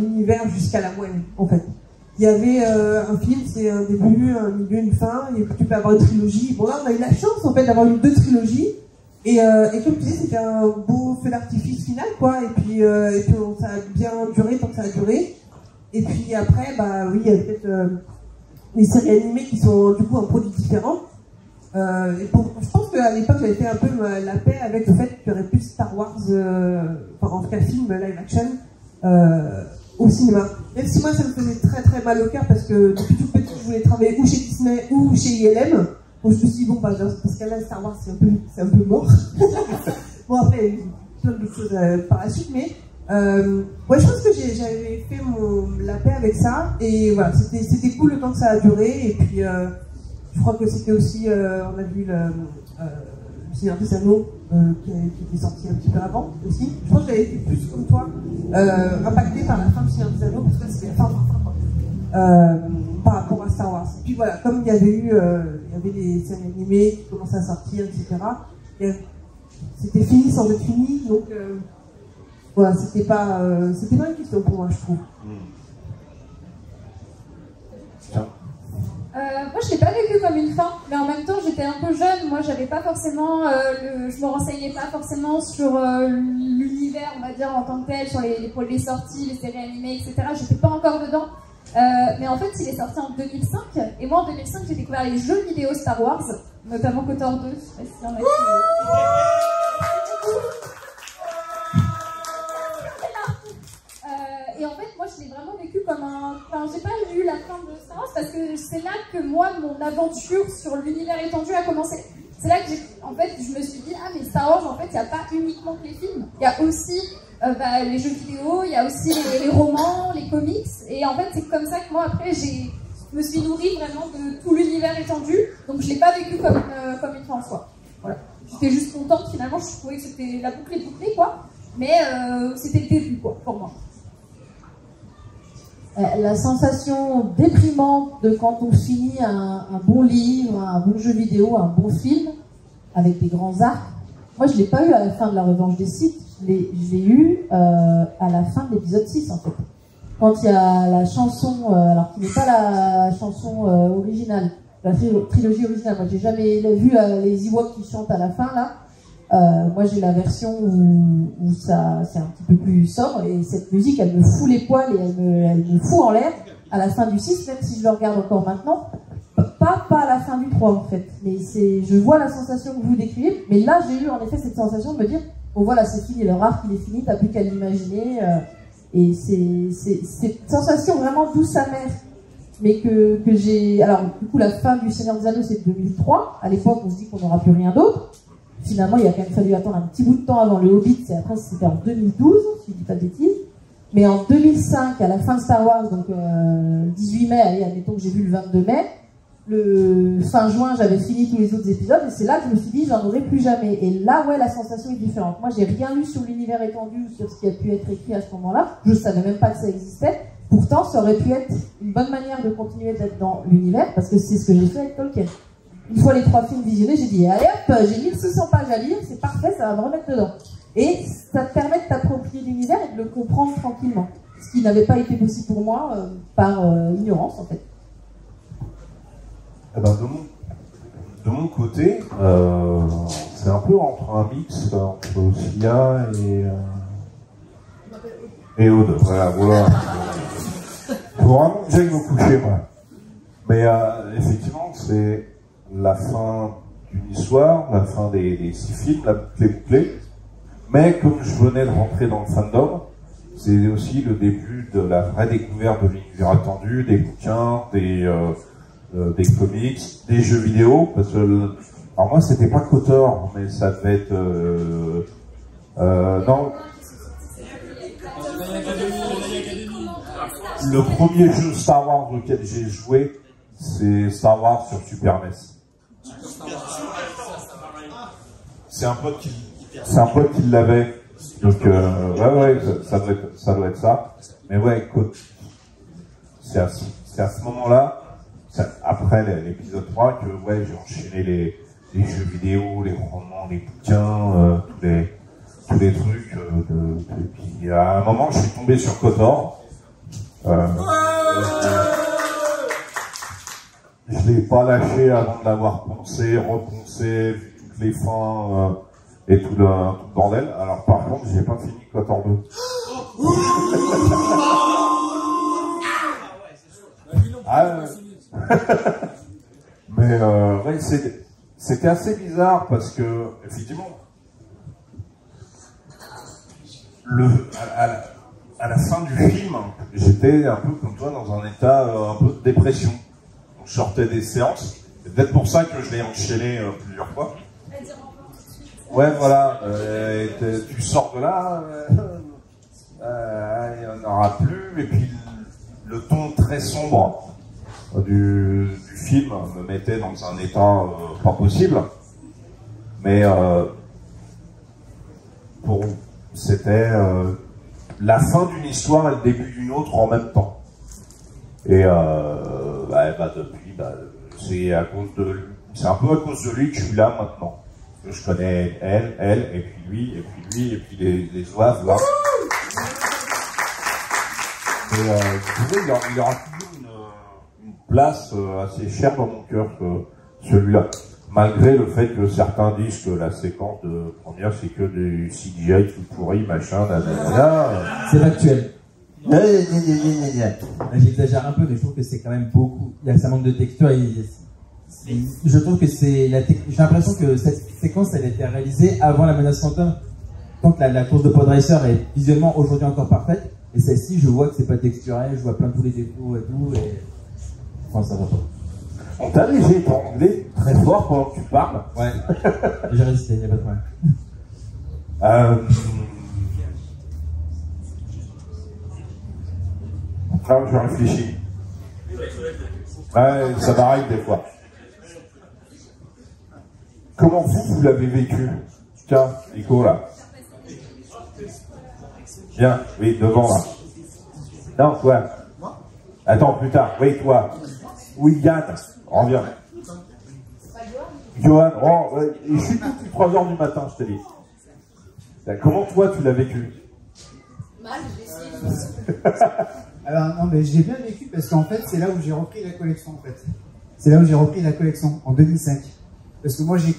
univers jusqu'à la moelle, en fait. Il y avait un film, c'est un début, un milieu, une fin, et puis tu peux avoir une trilogie. Bon là, on a eu la chance, en fait, d'avoir eu 2 trilogies. Et comme tu disais, c'était un beau feu d'artifice final, quoi. Et puis ça a bien duré tant que ça a duré. Et puis après, bah oui, il y a peut-être les séries animées qui sont du coup un produit différent. Je pense qu'à l'époque, j'avais fait un peu la paix avec le fait qu'il y aurait plus Star Wars, en tout cas film live action, au cinéma. Même si moi, ça me faisait très très mal au cœur parce que depuis tout petit, je voulais travailler ou chez Disney ou chez ILM. Donc je me suis dit, bon, bah, dans ce cas-là, Star Wars, c'est un peu mort. Bon, après, il y a eu plein d'autres choses par la suite, mais ouais, je pense que j'avais fait la paix avec ça. Et voilà, c'était cool le temps que ça a duré. Et puis, je crois que c'était aussi, on a vu le Seigneur des Anneaux qui était sorti un petit peu avant aussi. Je pense que j'avais été plus comme toi, impacté par la fin du Seigneur des Anneaux, parce que c'était la fin, par rapport à Star Wars. Et puis voilà, comme il y avait eu, il y avait des séries animées qui commençaient à sortir, etc. C'était fini sans être fini, donc voilà, c'était pas une question pour moi, je trouve. Moi, je l'ai pas vécu comme une fin, mais en même temps, j'étais un peu jeune. Moi, j'avais pas forcément, je me renseignais pas forcément sur l'univers, on va dire en tant que tel, sur les sorties, les séries animées, etc. J'étais pas encore dedans. Mais en fait, il est sorti en 2005, et moi en 2005, j'ai découvert les jeux vidéo Star Wars, notamment KOTOR 2. Je sais pas si y en a qui... Et en fait, moi, je l'ai vraiment vécu comme un... Enfin, j'ai pas lu la fin de Star Wars parce que c'est là que moi, mon aventure sur l'univers étendu a commencé. C'est là que en fait, je me suis dit, ah, mais Star Wars, en fait, il n'y a pas uniquement que les films. Il y a aussi les jeux vidéo, il y a aussi les romans, les comics. Et en fait, c'est comme ça que moi, après, je me suis nourrie vraiment de tout l'univers étendu. Donc, je l'ai pas vécu comme une fin en soi. Voilà. J'étais juste contente, finalement, je trouvais que c'était la boucle est bouclée, quoi. Mais c'était le début, quoi, pour moi. La sensation déprimante de quand on finit un bon livre, un bon jeu vidéo, un bon film, avec des grands arcs, moi je ne l'ai pas eu à la fin de La Revanche des Sith, je l'ai eu à la fin de l'épisode 6 en fait. Quand il y a la chanson, alors qui n'est pas la chanson originale, la trilogie originale, moi j'ai jamais vu les Ewoks qui chantent à la fin là. Moi j'ai la version où ça c'est un petit peu plus sobre et cette musique elle me fout les poils et elle me fout en l'air à la fin du 6, même si je le regarde encore maintenant, pas à la fin du 3 en fait, mais je vois la sensation que vous décrivez, mais là j'ai eu en effet cette sensation de me dire oh voilà c'est fini, leur arc il est fini, t'as plus qu'à l'imaginer, et c'est cette sensation vraiment douce amère, mais que j'ai, alors du coup la fin du Seigneur des Anneaux c'est 2003, à l'époque on se dit qu'on n'aura plus rien d'autre. Finalement, il a quand même fallu attendre un petit bout de temps avant le Hobbit, et après c'était en 2012, si je dis pas de bêtises. Mais en 2005, à la fin de Star Wars, donc 18 mai, allez, admettons que j'ai vu le 22 mai, le fin juin, j'avais fini tous les autres épisodes, et c'est là que je me suis dit, j'en aurai plus jamais. Et là, ouais, la sensation est différente. Moi, j'ai rien lu sur l'univers étendu ou sur ce qui a pu être écrit à ce moment-là. Je savais même pas que ça existait. Pourtant, ça aurait pu être une bonne manière de continuer d'être dans l'univers, parce que c'est ce que j'ai fait avec Tolkien. Une fois les 3 films visionnés, j'ai dit allez hop, j'ai 1600 pages à lire, c'est parfait, ça va me remettre dedans. Et ça te permet de t'approprier l'univers et de le comprendre tranquillement. Ce qui n'avait pas été possible pour moi par ignorance en fait. Eh ben, de mon côté, c'est un peu entre un mix entre Sia et Aude. Voilà. Faut vraiment que j'aille me coucher, moi. Mais effectivement, c'est la fin d'une histoire, la fin des 6 films, la bouclée. Mais comme je venais de rentrer dans le fandom, c'est aussi le début de la vraie découverte de l'univers attendu, des bouquins, des comics, des jeux vidéo. Parce que, alors moi, c'était pas KOTOR, mais ça devait être... non. Le premier jeu Star Wars auquel j'ai joué, c'est Star Wars sur Super NES. C'est un pote qui l'avait. Donc, ouais, ça doit être ça. Mais ouais, écoute, c'est à ce moment-là, après l'épisode 3, que ouais, j'ai enchaîné les jeux vidéo, les romans, les bouquins, tous les trucs. Et puis, à un moment, je suis tombé sur KOTOR. Je l'ai pas lâché avant de l'avoir repensé, vu toutes les fins et tout le bordel. Alors par contre, j'ai pas fini KOTOR 2. Mais ouais, c'est c'était assez bizarre parce que, effectivement, à la fin du film, j'étais un peu comme toi dans un état un peu de dépression. Donc, je sortais des séances, c'est peut-être pour ça que je l'ai enchaîné plusieurs fois. Ouais, voilà, tu sors de là, il n'y en aura plus, et puis le ton très sombre du film me mettait dans un état pas possible, mais c'était la fin d'une histoire et le début d'une autre en même temps. Et depuis, c'est un peu à cause de lui que je suis là maintenant. Je connais elle, et puis lui, et puis les oives là. Et il y aura toujours une place assez chère dans mon cœur, celui-là. Malgré le fait que certains disent que la séquence de première, c'est que du CGI tout pourri, machin, c'est factuel. J'exagère un peu, mais je trouve que c'est quand même beaucoup. Ça manque de texture. Je trouve que j'ai l'impression que cette séquence, elle a été réalisée avant la menace fantôme. Tant que la course de Pod Racer est visuellement aujourd'hui encore parfaite, et celle-ci, je vois que c'est pas texturé, je vois plein de tous les défauts et tout, et enfin, ça va pas. On t'a léger ton anglais très fort pendant que tu parles. Ouais, j'ai résisté, il n'y a pas de problème. Je réfléchis. Ouais, ça m'arrive des fois. Comment vous l'avez vécu? Tiens, Nico, là. Viens, oui, devant, là. Non, toi. Attends, plus tard. Oui, toi. Oui, Yann. Reviens. Johan, je suis tout depuis 3h du matin, je te dis. Comment toi, tu l'as vécu? Mal, j'ai essayé. Alors, non, mais j'ai bien vécu parce qu'en fait, c'est là où j'ai repris la collection, en fait. C'est là où j'ai repris la collection, en 2005. Parce que moi, j'ai eu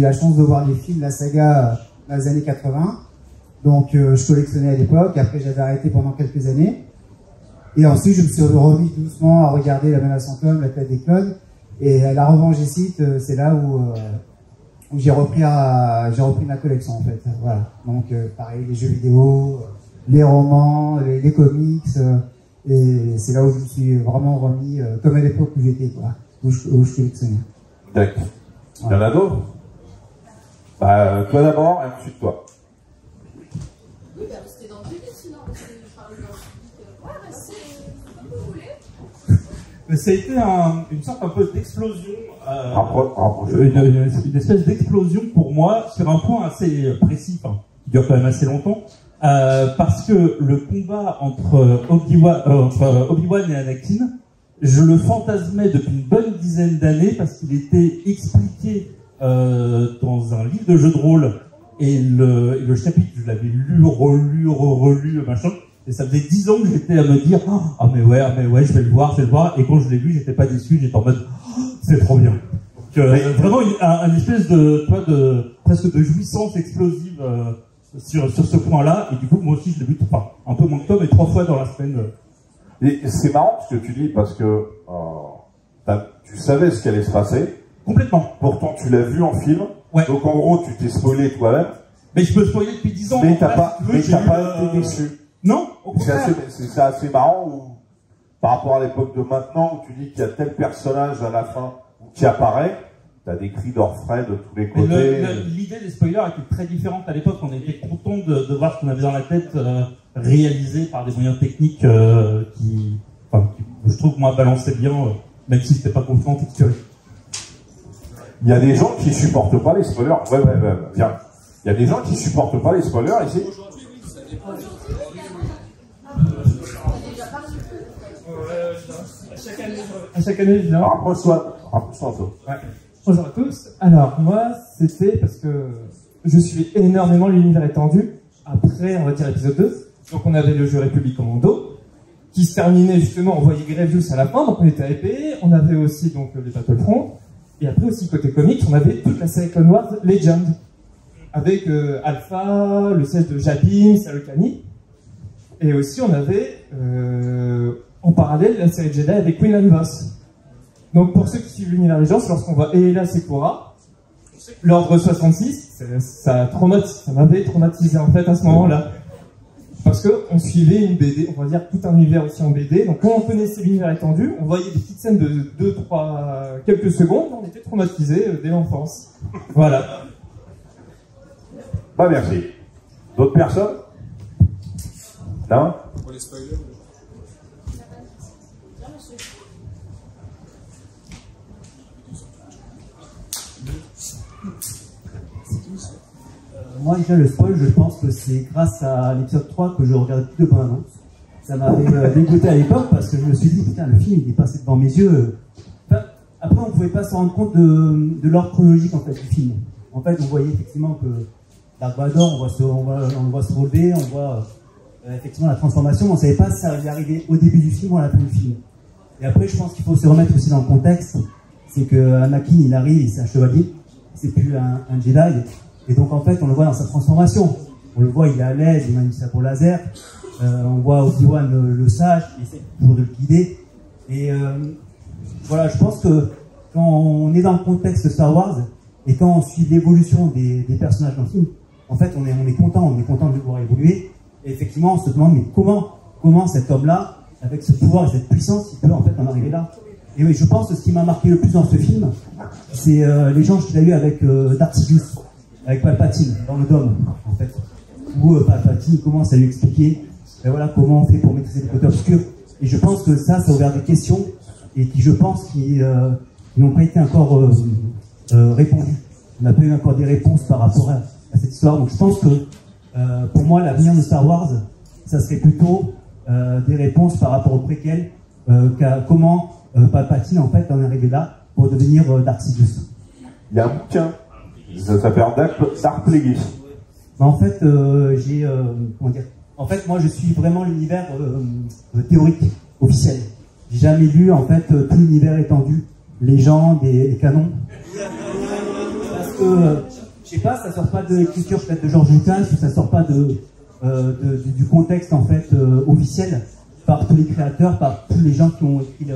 la chance de voir les films, la saga, dans les années 80. Donc, je collectionnais à l'époque. Après, j'avais arrêté pendant quelques années. Et ensuite, je me suis remis doucement à regarder La menace fantôme, La Fête des clones. Et La revanche des Sith, c'est là où j'ai repris ma collection, en fait. Voilà. Donc, pareil, les jeux vidéo, les romans, les comics. Et c'est là où je me suis vraiment remis, comme à l'époque où j'étais, quoi. Où je collectionnais. D'accord. Il y en a d'autres? Toi d'abord, et ensuite toi. Oui, c'était dans le public, sinon, parce que je parlais dans le public. C'est comme vous voulez. Ça a été une sorte un peu d'explosion, une espèce d'explosion pour moi, sur un point assez précis, qui dure quand même assez longtemps, parce que le combat entre Obi-Wan et Anakin, je le fantasmais depuis une bonne dizaine d'années parce qu'il était expliqué dans un livre de jeu de rôle et le chapitre, je l'avais lu, relu, machin, et ça faisait 10 ans que j'étais à me dire ah mais ouais, je vais le voir, et quand je l'ai vu, j'étais pas déçu, j'étais en mode c'est trop bien. Donc vraiment un espèce de presque de jouissance explosive sur ce point-là, et du coup moi aussi je l'ai vu un peu moins que toi, mais 3 fois dans la semaine. Et c'est marrant ce que tu dis parce que tu savais ce qui allait se passer. Complètement. Pourtant, tu l'as vu en film. Ouais. Donc en gros, tu t'es spoilé toi-même. Mais je peux spoiler depuis 10 ans. Mais t'as pas été déçu. Non, au contraire. C'est assez marrant par rapport à l'époque de maintenant où tu dis qu'il y a tel personnage à la fin qui apparaît. T'as des cris d'orfraie de tous les côtés. L'idée des spoilers était très différente à l'époque. On était content de voir ce qu'on avait dans la tête réalisé par des moyens techniques qui, je trouve, moi, balançaient bien, même si c'était pas complètement texturé. Il y a des gens qui supportent pas les spoilers. Ouais, viens. Il y a des gens qui supportent pas les spoilers ici. Aujourd'hui, oui, ça dépend. À chaque année, je viens. Rapproche-toi un peu. Ouais. Bonjour à tous. Alors, moi, c'était parce que je suis énormément l'univers étendu. Après, on va dire épisode 2. Donc, on avait le jeu République Commando, qui se terminait justement, on voyait Grievous à la fin, donc on était à épée. On avait aussi donc les Battlefront. Et après aussi, côté comics, on avait toute la série Clone Wars Legend. Avec Alpha, le siège de Jabim, Salokani. Et aussi, on avait, en parallèle, la série Jedi avec Quinlan Vos. Donc pour ceux qui suivent l'univers des gens, lorsqu'on voit Eela Secura, l'ordre 66, ça m'avait traumatisé en fait à ce moment-là. Parce qu'on suivait une BD, on va dire tout un univers aussi en BD. Donc quand on connaissait l'univers étendu, on voyait des petites scènes de 2, 3, quelques secondes, on était traumatisés dès l'enfance. Voilà. Bah merci. D'autres personnes? Non? Pour les spoilers. Moi, déjà, le spoil, je pense que c'est grâce à l'épisode 3 que je regardais plus de bande-annonce. Ça m'avait dégoûté à l'époque parce que je me suis dit, putain, le film, il est passé devant mes yeux. Enfin, après, on ne pouvait pas se rendre compte de l'ordre chronologique, en fait, du film. En fait, on voyait effectivement que Dark Vador, on voit se relever, on voit effectivement la transformation, mais on ne savait pas si ça allait arriver au début du film ou à la fin du film. Et après, je pense qu'il faut se remettre aussi dans le contexte. C'est que Anakin, il arrive, c'est un chevalier, c'est plus un Jedi. Et donc en fait, on le voit dans sa transformation. On le voit, il est à l'aise, il a une sabre laser. On voit Obi-Wan le sage, il essaie toujours de le guider. Et voilà, je pense que quand on est dans le contexte Star Wars et quand on suit l'évolution des personnages dans le film, en fait, on est content de le voir évoluer. Et effectivement, on se demande mais comment cet homme-là, avec ce pouvoir et cette puissance, il peut en fait en arriver là. Et oui, je pense que ce qui m'a marqué le plus dans ce film, c'est l'échange qu'il a eu avec Darth Sidious. Avec Palpatine, dans le dôme, en fait. Où Palpatine commence à lui expliquer voilà, comment on fait pour maîtriser le côté obscur. Et je pense que ça a ouvert des questions et qui, je pense, qui n'ont pas été encore répondues. On n'a pas eu encore des réponses par rapport à cette histoire. Donc je pense que, pour moi, l'avenir de Star Wars, ça serait plutôt des réponses par rapport au préquel, comment Palpatine, en fait, en est arrivé là pour devenir Darth Sidious. Il y a un bouquin. Ça s'appelle Dark Plagueis. En fait, comment dire. En fait, moi, je suis vraiment l'univers théorique, officiel. J'ai jamais lu, en fait, tout l'univers étendu, légendes et canons. Parce que, je sais pas, ça sort pas de l'écriture peut-être de George Lucas, ou ça sort pas du contexte, en fait, officiel, par tous les créateurs, par tous les gens qui ont écrit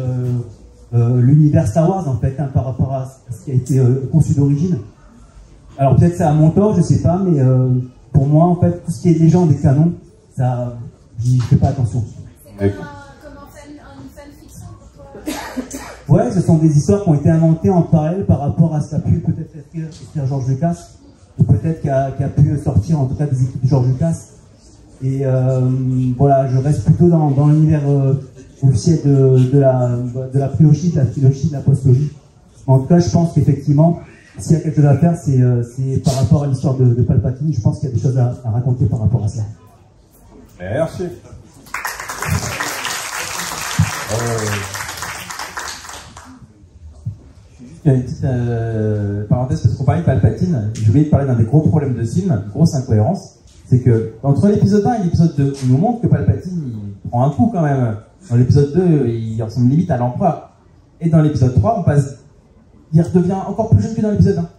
l'univers Star Wars, en fait, hein, par rapport à ce qui a été conçu d'origine. Alors peut-être c'est à mon tort, je sais pas, mais pour moi, en fait, tout ce qui est légende et canon, ça, j'y fais pas attention. C'est comme une fanfiction pour toi? Ouais, ce sont des histoires qui ont été inventées en parallèle par rapport à ce qu'a pu peut-être écrire George Lucas, ou peut-être qui a pu sortir en tout cas des équipes de George Lucas. Et voilà, je reste plutôt dans l'univers officiel de la prélogie, de la trilogie, de la postlogie. En tout cas, je pense qu'effectivement, s'il y a quelque chose à faire, c'est par rapport à l'histoire de Palpatine. Je pense qu'il y a des choses à raconter par rapport à ça. Merci. Il y a une petite parenthèse, parce qu'on parlait de Palpatine, je voulais te parler d'un des gros problèmes de ce film, une grosse incohérence, c'est que entre l'épisode 1 et l'épisode 2, on nous montre que Palpatine, il prend un coup quand même. Dans l'épisode 2, il ressemble limite à l'empereur. Et dans l'épisode 3, il redevient encore plus jeune que dans l'épisode 1.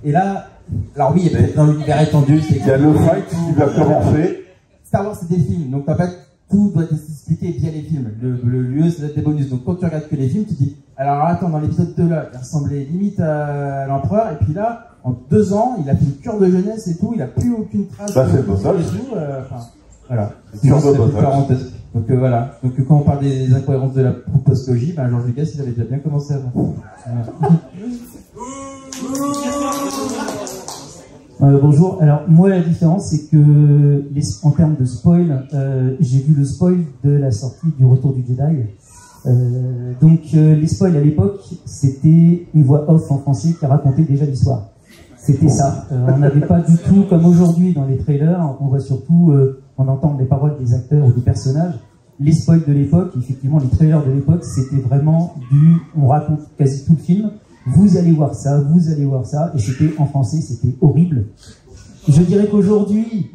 Et là, alors oui, peut-être dans l'univers étendu, c'est il y a le fight qui va commencer. Star Wars, c'est des films, donc en fait, tout doit s'expliquer via les films. Le lieu, c'est des bonus. Donc quand tu regardes que les films, tu te dis, alors attends, dans l'épisode 2 là, il ressemblait limite à l'empereur, et puis là, en 2 ans, il a fait une cure de jeunesse et tout, il a plus aucune trace ça, de c'est pas ça. Voilà. Cure de Botox. Donc voilà. Donc quand on parle des incohérences de la postlogie, ben George Lucas, il avait déjà bien commencé avant. Bonjour. Alors moi, la différence, c'est que en termes de spoil, j'ai vu le spoil de la sortie du Retour du Jedi. Donc les spoils à l'époque, c'était une voix off en français qui racontait déjà l'histoire. C'était ça. On n'avait pas du tout, comme aujourd'hui dans les trailers, on voit surtout, on entend les paroles des acteurs ou des personnages. Les spoils de l'époque, effectivement, les trailers de l'époque, c'était vraiment on raconte quasi tout le film. Vous allez voir ça, et c'était en français, c'était horrible. Je dirais qu'aujourd'hui,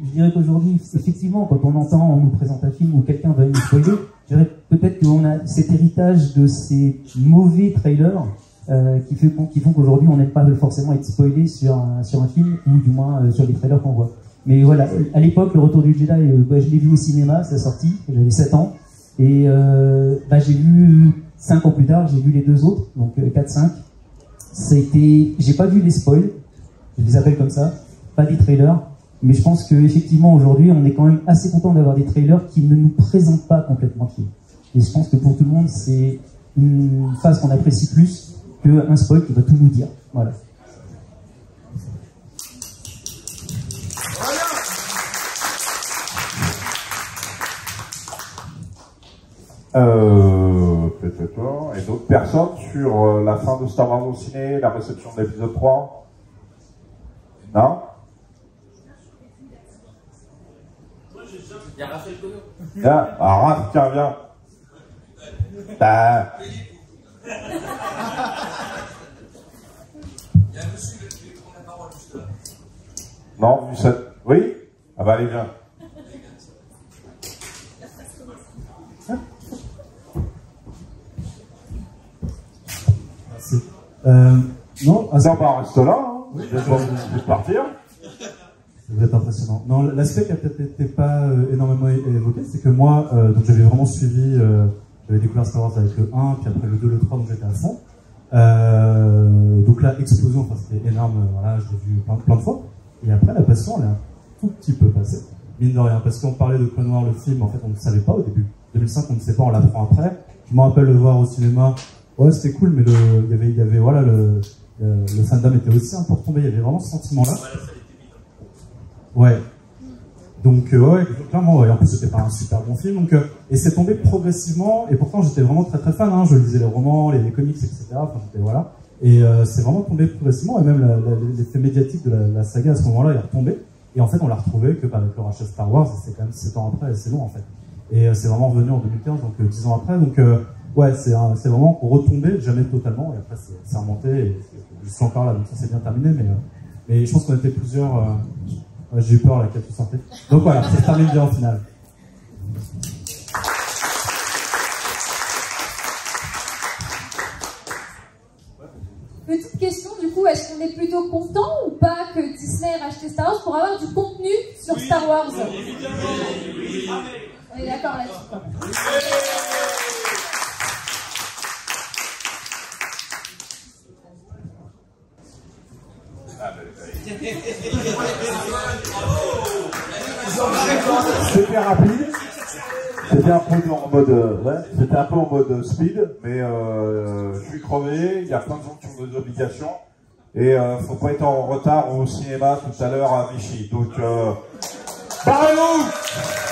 effectivement, quand on nous présente un film où quelqu'un va nous spoiler, je dirais peut-être qu'on a cet héritage de ces mauvais trailers qui font qu'aujourd'hui on n'aime pas forcément être spoilé sur un film, ou du moins sur les trailers qu'on voit. Mais voilà, à l'époque, le Retour du Jedi, je l'ai vu au cinéma, c'est sorti, j'avais 7 ans, et j'ai vu 5 ans plus tard, j'ai vu les 2 autres, donc 4-5. J'ai pas vu les spoils, je les appelle comme ça, pas des trailers, mais je pense qu'effectivement aujourd'hui, on est quand même assez content d'avoir des trailers qui ne nous présentent pas complètement le film. Et je pense que pour tout le monde, c'est une phase qu'on apprécie plus qu'un spoil qui va tout nous dire. Voilà. Peut-être. Et d'autres personnes sur la fin de Star Wars au ciné, la réception de l'épisode 3? Non? Il y a Raphaël Kono. Viens, Raph, tiens, viens. Bah. Il y a un monsieur qui veut prendre la parole juste là. Non, vu ça. Oui? Ah bah allez, viens. Non, bah reste là, hein. Oui, je vais partir. Vous êtes impressionnant. Non, l'aspect qui a peut-être été pas énormément évoqué, c'est que moi, donc j'avais vraiment suivi, j'avais découvert Star Wars avec le 1, puis après le 2, le 3, donc j'étais à fond. Donc là, explosion, enfin c'était énorme, voilà, je l'ai vu plein de fois. Et après, la passion, elle est un tout petit peu passée, mine de rien, parce qu'on parlait de Clone Wars, le film, en fait, on ne savait pas au début. 2005, on ne sait pas, on l'apprend après. Je me rappelle le voir au cinéma, ouais, c'était cool, mais il y avait voilà, le fandom était aussi un peu retombé, il y avait vraiment ce sentiment-là. Ouais. Donc, ouais, clairement, ouais. En plus, c'était pas un super bon film. Donc, et c'est tombé progressivement. Et pourtant, j'étais vraiment très très fan. Hein. Je lisais les romans, les comics, etc. Enfin, voilà. Et c'est vraiment tombé progressivement. Et même l'effet médiatique de la saga à ce moment-là est retombé. Et en fait, on l'a retrouvé que avec le rachat de Star Wars. C'est quand même 7 ans après. Et c'est long, en fait. Et c'est vraiment revenu en 2015, donc 10 ans après. Donc, ouais, c'est vraiment retombé, jamais totalement. Et après, c'est remonté. Et je suis encore là. Donc, ça, c'est bien terminé. Mais je pense qu'on était plusieurs. Ouais, j'ai eu peur là qu'elle tout sortait. Donc voilà, c'est terminé bien au final. Petite question du coup, est-ce qu'on est plutôt content ou pas que Disney ait racheté Star Wars pour avoir du contenu sur Star Wars? On est d'accord là-dessus. C'était rapide. C'était un peu en mode, c'était un peu en mode speed, mais je suis crevé. Il y a plein de gens qui ont des obligations et faut pas être en retard au cinéma tout à l'heure à Vichy. Donc, barrez-vous!